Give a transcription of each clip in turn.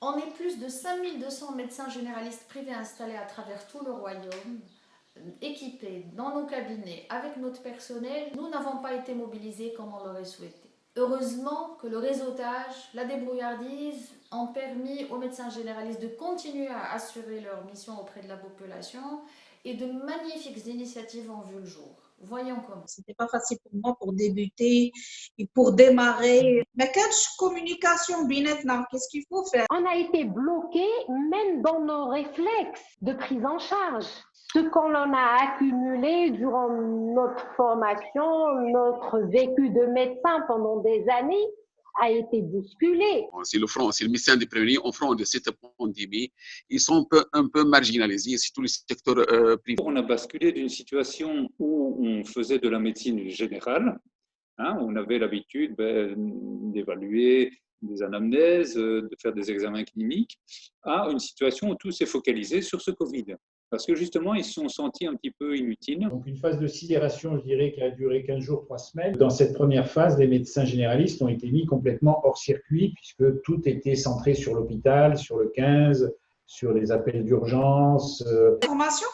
On est plus de 5200 médecins généralistes privés installés à travers tout le royaume, équipés dans nos cabinets avec notre personnel. Nous n'avons pas été mobilisés comme on l'aurait souhaité. Heureusement que le réseautage, la débrouillardise ont permis aux médecins généralistes de continuer à assurer leur mission auprès de la population et de magnifiques initiatives ont vu le jour. Voyons comment. C'était pas facile pour moi pour débuter et pour démarrer. Mais quelle communication بيناتنا? Qu'est-ce qu'il faut faire? On a été bloqué même dans nos réflexes de prise en charge. Ce qu'on en a accumulé durant notre formation, notre vécu de médecin pendant des années, a été bousculé. C'est le médecin de prévenir en front de cette pandémie. Ils sont un peu marginalisés, c'est tout le secteur privé. On a basculé d'une situation où on faisait de la médecine générale, on avait l'habitude d'évaluer des anamnèses, de faire des examens cliniques, à une situation où tout s'est focalisé sur ce Covid. Parce que justement, ils se sont sentis un petit peu inutiles. Donc une phase de sidération, je dirais, qui a duré 15 jours, 3 semaines. Dans cette première phase, les médecins généralistes ont été mis complètement hors circuit puisque tout était centré sur l'hôpital, sur le 15, sur les appels d'urgence. Formation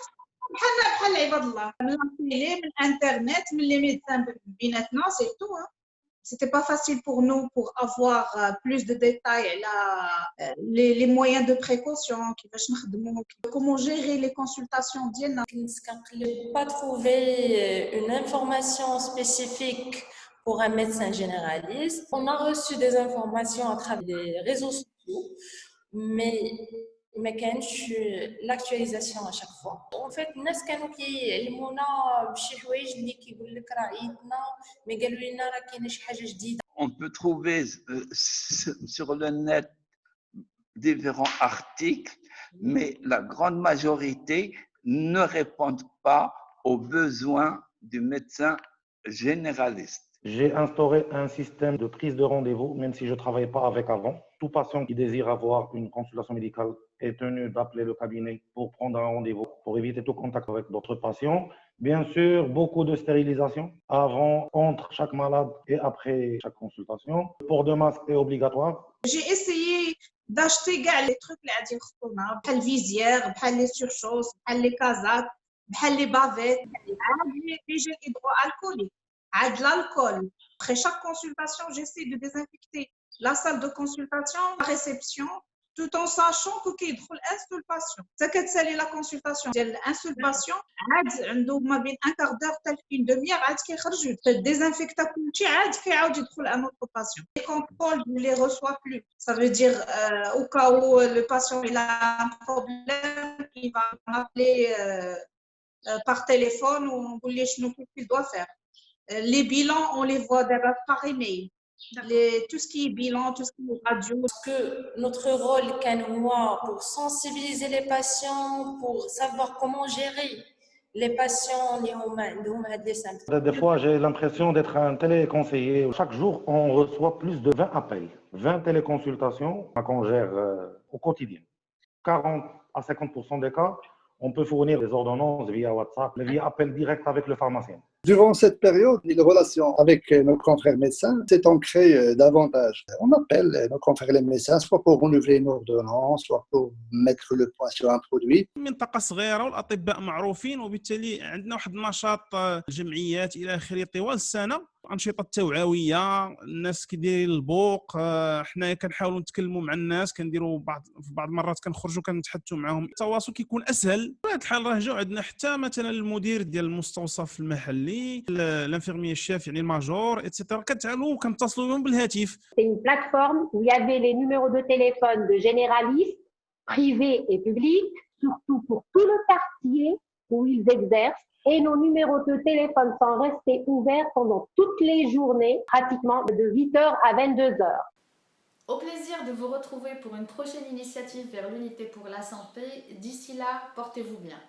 بحال عباد الله من التيلي من الانترنت من les médecins بيناتنا c'est tout. C'était pas facile pour nous pour avoir plus de détails les moyens de précaution كيفاش نخدموا comment gérer les consultations ديالنا. Pas trouver une information spécifique pour un médecin généraliste. On a reçu des informations à travers les réseaux sociaux, mais ما كانش l'actualisation à chaque fois. En fait الناس كانوا كيعلمونا بشي حوايج اللي كيقول لك راه عيطنا مي قالوا لنا راه كاينه شي حاجه جديده. On peut trouver sur le net différents articles, mais la grande majorité ne répondent pas aux besoins du médecin généraliste. J'ai instauré un système de prise de rendez-vous, même si je ne travaillais pas avec avant. Tout patient qui désire avoir une consultation médicale est tenu d'appeler le cabinet pour prendre un rendez-vous, pour éviter tout contact avec d'autres patients. Bien sûr, beaucoup de stérilisation avant, entre chaque malade et après chaque consultation. Le port de masque est obligatoire. J'ai essayé d'acheter les trucs اللي غادي يخصونا بحال الفيزيير بحال les surchausses بحال les casaques بحال les bavettes les gels hydroalcooliques عاد l'alcool. Après chaque consultation, j'essaie de désinfecter la salle de consultation, la réception, tout en sachant que يدخل un seul patient. Ça كتسالي la consultation ديال un seul patient عاد عنده ما بين un quart d'heure حتى une demi-heure عاد كيخرجوا désinfecter كلشي عاد كيعاود يدخل un autre patient. Les contrôles ne les reçoit plus. Ça veut dire au cas où le patient il a un problème, il va m'appeler par téléphone ou on lui dit ce qu'il doit faire. Les bilans, on les voit d'abord par email. Tout ce qui est bilan, tout ce qui est radio. Que notre rôle كان هو pour sensibiliser les patients, pour savoir comment gérer les patients اللي هما عندهم هاد les symptômes. Des fois, j'ai l'impression d'être un téléconseiller. Chaque jour, on reçoit plus de 20 appels, 20 téléconsultations qu'on gère au quotidien. 40 à 50% des cas, on peut fournir des ordonnances via WhatsApp, via appel direct avec le pharmacien. Durant cette période, les relations avec nos confrères médecins s'est ancrée davantage. On appelle nos confrères les médecins soit pour renouveler une ordonnance, soit pour mettre le point sur un produit. منطقة صغيرة والأطباء معروفين وبالتالي عندنا واحد النشاط جمعيات إلى آخره طوال السنة. أنشطة توعوية، الناس كيديروا البوق، حنايا كنحاولوا نتكلموا مع الناس، كنديروا بعض المرات كنخرجوا كنتحدثوا معهم، التواصل كيكون أسهل. في هذه الحال راه جاو عندنا حتى مثلا المدير ديال المستوصف المحلي، الانفيرميي الشاف يعني الماجور ايتترا، كنتعاملوا وكنتصلوا بهم بالهاتف. C'est une plateforme où il y avait les numéros de téléphone de généralistes, privés et publics, surtout pour tout le quartier où ils exercent. Et nos numéros de téléphone sont restés ouverts pendant toutes les journées, pratiquement de 8h à 22h. Au plaisir de vous retrouver pour une prochaine initiative vers l'unité pour la santé. D'ici là, portez-vous bien.